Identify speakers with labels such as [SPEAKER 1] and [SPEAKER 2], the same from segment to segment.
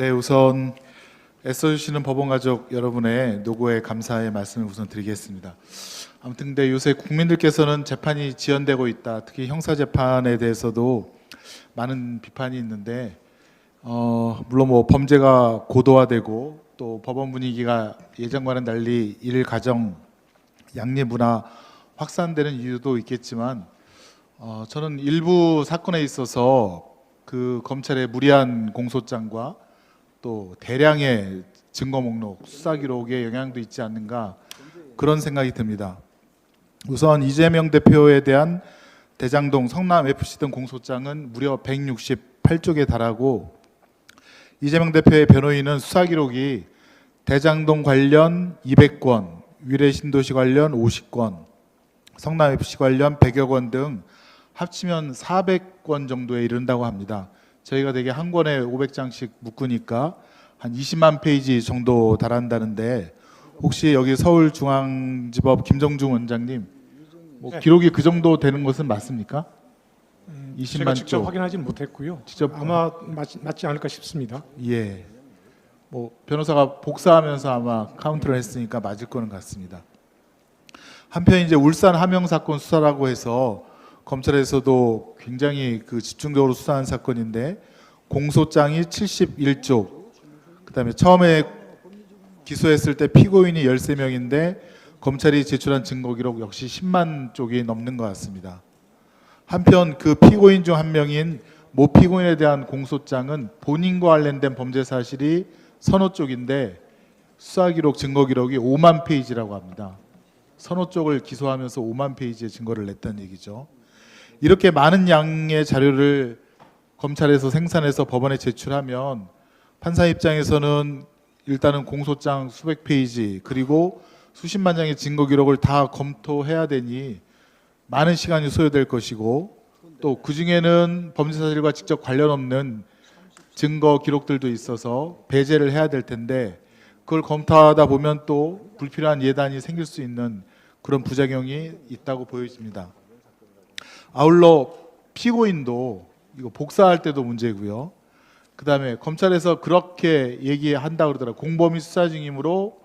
[SPEAKER 1] 네, 우선 애써주시는 법원가족 여러분의 노고에 감사의 말씀을 우선 드리겠습니다. 아무튼 근데 요새 국민들께서는 재판이 지연되고 있다, 특히 형사재판에 대해서도 많은 비판이 있는데 물론 뭐 범죄가 고도화되고 또 법원 분위기가 예전과는 달리 일 가정 양립 문화 확산되는 이유도 있겠지만 저는 일부 사건에 있어서 그 검찰의 무리한 공소장과 또 대량의 증거 목록, 수사 기록에 영향도 있지 않는가 그런 생각이 듭니다. 우선 이재명 대표에 대한 대장동, 성남 FC 등 공소장은 무려 168쪽에 달하고 이재명 대표의 변호인은 수사 기록이 대장동 관련 200건, 위례 신도시 관련 50건, 성남 FC 관련 100여 건 등 합치면 400건 정도에 이른다고 합니다. 저희가 되게 한 권에 500장씩 묶으니까 한 20만 페이지 정도 달한다는데 혹시 여기 서울중앙지법 김정중 원장님 뭐 기록이 그 정도 되는 것은 맞습니까? 20만
[SPEAKER 2] 제가 직접
[SPEAKER 1] 쪽.
[SPEAKER 2] 확인하지는 못했고요.
[SPEAKER 1] 직접
[SPEAKER 2] 아마 맞지 않을까 싶습니다.
[SPEAKER 1] 예. 뭐 변호사가 복사하면서 아마 카운트를 했으니까 맞을 거는 같습니다. 한편 이제 울산 함영 사건 수사라고 해서 검찰에서도 굉장히 그 집중적으로 수사한 사건인데 공소장이 71쪽, 그다음에 처음에 기소했을 때 피고인이 13명인데 검찰이 제출한 증거 기록 역시 10만 쪽이 넘는 것 같습니다. 한편 그 피고인 중 한 명인 모 피고인에 대한 공소장은 본인과 관련된 범죄 사실이 서너 쪽인데 수사 기록, 증거 기록이 5만 페이지라고 합니다. 서너 쪽을 기소하면서 5만 페이지의 증거를 냈다는 얘기죠. 이렇게 많은 양의 자료를 검찰에서 생산해서 법원에 제출하면 판사 입장에서는 일단은 공소장 수백 페이지 그리고 수십만 장의 증거 기록을 다 검토해야 되니 많은 시간이 소요될 것이고 또 그중에는 범죄 사실과 직접 관련 없는 증거 기록들도 있어서 배제를 해야 될 텐데 그걸 검토하다 보면 또 불필요한 예단이 생길 수 있는 그런 부작용이 있다고 보여집니다. 아울러 피고인도 이거 복사할 때도 문제고요. 그다음에 검찰에서 그렇게 얘기한다 그러더라고요. 공범위 수사 중이므로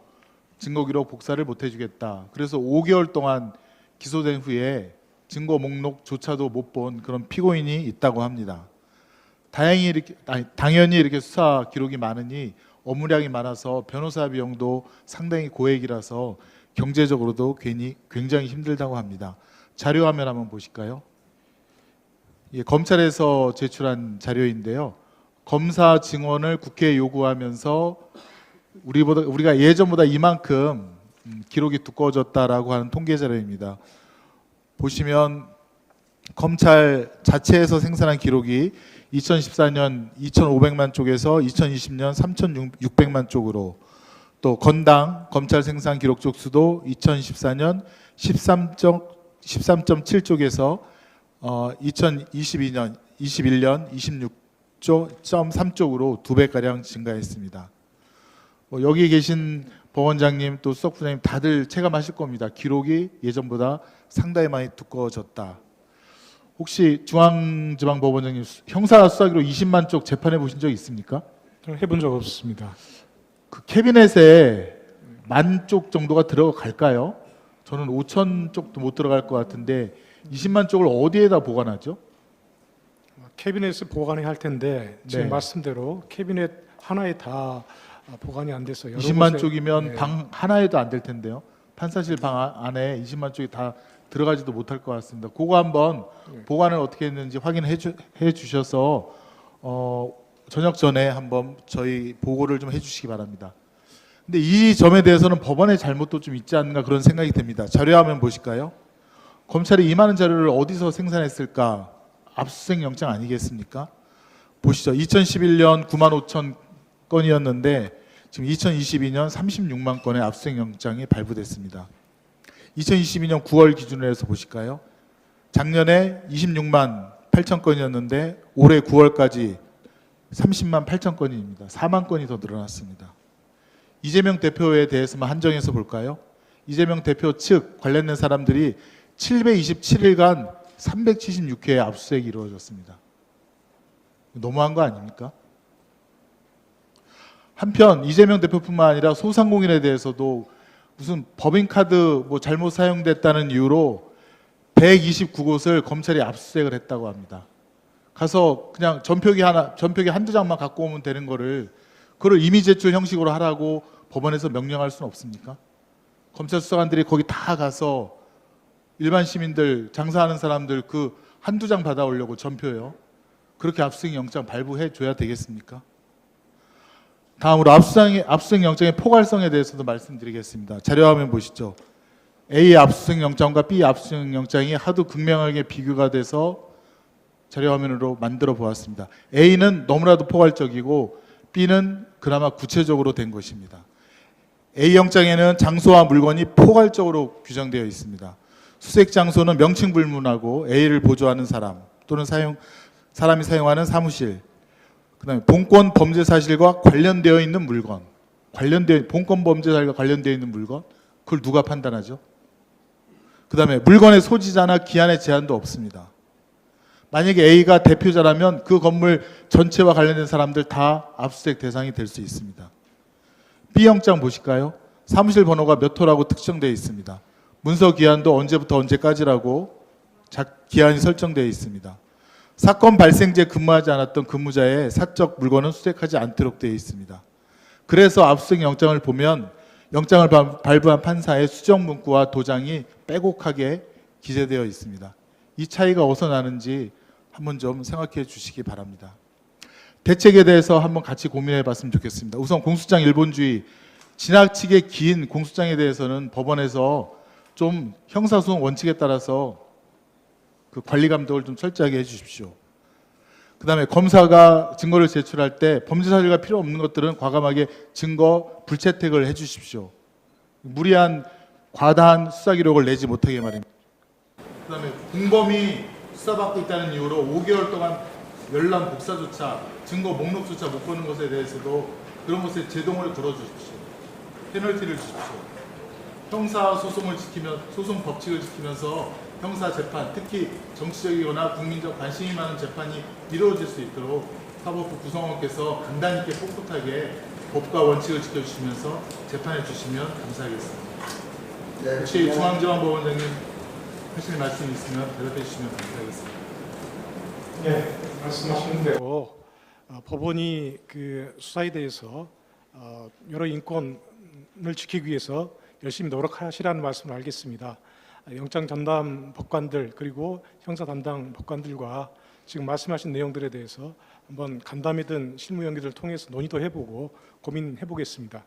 [SPEAKER 1] 증거기록 복사를 못 해주겠다. 그래서 5개월 동안 기소된 후에 증거 목록조차도 못 본 그런 피고인이 있다고 합니다. 당연히 이렇게 수사 기록이 많으니 업무량이 많아서 변호사 비용도 상당히 고액이라서 경제적으로도 굉장히 힘들다고 합니다. 자료 화면 한번 보실까요? 예, 검찰에서 제출한 자료인데요. 검사 증언을 국회에 요구하면서 우리가 예전보다 이만큼 기록이 두꺼워졌다라고 하는 통계 자료입니다. 보시면 검찰 자체에서 생산한 기록이 2014년 2,500만 쪽에서 2020년 3,600만 쪽으로 또 건당 검찰 생산 기록 쪽수도 2014년 13.7쪽에서 2022년 21년 26.3쪽으로 2배가량 증가했습니다. 여기 계신 법원장님 또 수석부장님 다들 체감하실 겁니다. 기록이 예전보다 상당히 많이 두꺼워졌다. 혹시 중앙지방법원장님 형사 수사 기록 20만 쪽 재판해 보신 적 있습니까?
[SPEAKER 2] 저는 해본 적 없습니다.
[SPEAKER 1] 그 캐비넷에 10,000쪽 정도가 들어갈까요? 저는 5,000 쪽도 못 들어갈 것 같은데 20만 쪽을 어디에다 보관하죠?
[SPEAKER 2] 캐비넷에 보관해야 할 텐데 지금
[SPEAKER 1] 네.
[SPEAKER 2] 말씀대로 캐비넷 하나에 다 보관이 안 돼서 여러
[SPEAKER 1] 20만
[SPEAKER 2] 곳에,
[SPEAKER 1] 쪽이면
[SPEAKER 2] 네.
[SPEAKER 1] 방 하나에도 안 될 텐데요. 판사실 방 안에 20만 쪽이 다 들어가지도 못할 것 같습니다. 그거 한번 보관을 어떻게 했는지 확인해 주셔서 저녁 전에 한번 저희 보고를 좀 해주시기 바랍니다. 근데 이 점에 대해서는 법원의 잘못도 좀 있지 않는가 그런 생각이 듭니다. 자료 화면 보실까요? 검찰이 이 많은 자료를 어디서 생산했을까? 압수수색 영장 아니겠습니까? 보시죠. 2011년 95,000 건이었는데 지금 2022년 36만 건의 압수수색 영장이 발부됐습니다. 2022년 9월 기준으로 해서 보실까요? 작년에 26만 8천 건이었는데 올해 9월까지 30만 8천 건입니다. 4만 건이 더 늘어났습니다. 이재명 대표에 대해서만 한정해서 볼까요? 이재명 대표 측 관련된 사람들이 727일간 376회의 압수수색이 이루어졌습니다. 너무한 거 아닙니까? 한편 이재명 대표뿐만 아니라 소상공인에 대해서도 무슨 법인카드 뭐 잘못 사용됐다는 이유로 129곳을 검찰이 압수수색을 했다고 합니다. 가서 그냥 전표기 한두 장만 갖고 오면 되는 거를 그걸 이미 제출 형식으로 하라고 법원에서 명령할 수는 없습니까? 검찰 수사관들이 거기 다 가서 일반 시민들, 장사하는 사람들 그 한두 장 받아오려고 전표요. 그렇게 압수수색 영장 발부해 줘야 되겠습니까? 다음으로 압수수색 영장의 포괄성에 대해서도 말씀드리겠습니다. 자료화면 보시죠. A 압수수색 영장과 B 압수수색 영장이 하도 극명하게 비교가 돼서 자료화면으로 만들어 보았습니다. A는 너무나도 포괄적이고 B는 그나마 구체적으로 된 것입니다. A 영장에는 장소와 물건이 포괄적으로 규정되어 있습니다. 수색 장소는 명칭 불문하고 A를 보조하는 사람 또는 사람이 사용하는 사무실, 그다음에 본건 범죄 사실과 관련되어 있는 물건, 본건 범죄 사실과 관련되어 있는 물건, 그걸 누가 판단하죠? 그다음에 물건의 소지자나 기한의 제한도 없습니다. 만약에 A가 대표자라면 그 건물 전체와 관련된 사람들 다 압수수색 대상이 될 수 있습니다. B 영장 보실까요? 사무실 번호가 몇 호라고 특정되어 있습니다. 문서 기한도 언제부터 언제까지라고 기한이 설정되어 있습니다. 사건 발생지에 근무하지 않았던 근무자의 사적 물건은 수색하지 않도록 되어 있습니다. 그래서 압수수색 영장을 보면 영장을 발부한 판사의 수정 문구와 도장이 빼곡하게 기재되어 있습니다. 이 차이가 어디서 나는지 한번 좀 생각해 주시기 바랍니다. 대책에 대해서 한번 같이 고민해 봤으면 좋겠습니다. 우선 공소장 일본주의, 지나치게 긴 공소장에 대해서는 법원에서 좀 형사소송 원칙에 따라서 그 관리 감독을 좀 철저하게 해주십시오. 그다음에 검사가 증거를 제출할 때 범죄 사실과 필요 없는 것들은 과감하게 증거 불채택을 해주십시오. 무리한 과다한 수사 기록을 내지 못하게 말입니다. 그다음에 공범이 수사받고 있다는 이유로 5개월 동안 열람 복사조차 증거 목록조차 못 보는 것에 대해서도 그런 것에 제동을 걸어주십시오. 페널티를 주십시오. 형사 소송을 소송 법칙을 지키면서 형사 재판, 특히 정치적이거나 국민적 관심이 많은 재판이 이루어질 수 있도록 사법부 구성원께서 강단 있게 꼿꼿하게 법과 원칙을 지켜주시면서 재판해 주시면 감사하겠습니다.
[SPEAKER 3] 네,
[SPEAKER 1] 혹시 중앙지방법원장님 하실 말씀 있으면 대답해 주시면 감사하겠습니다.
[SPEAKER 2] 네, 말씀하신 대로 법원이 그 수사에 대해서 여러 인권을 지키기 위해서 열심히 노력하시라는 말씀을 알겠습니다. 영장 전담 법관들 그리고 형사 담당 법관들과 지금 말씀하신 내용들에 대해서 한번 간담회든 실무 연기를 통해서 논의도 해보고 고민해 보겠습니다.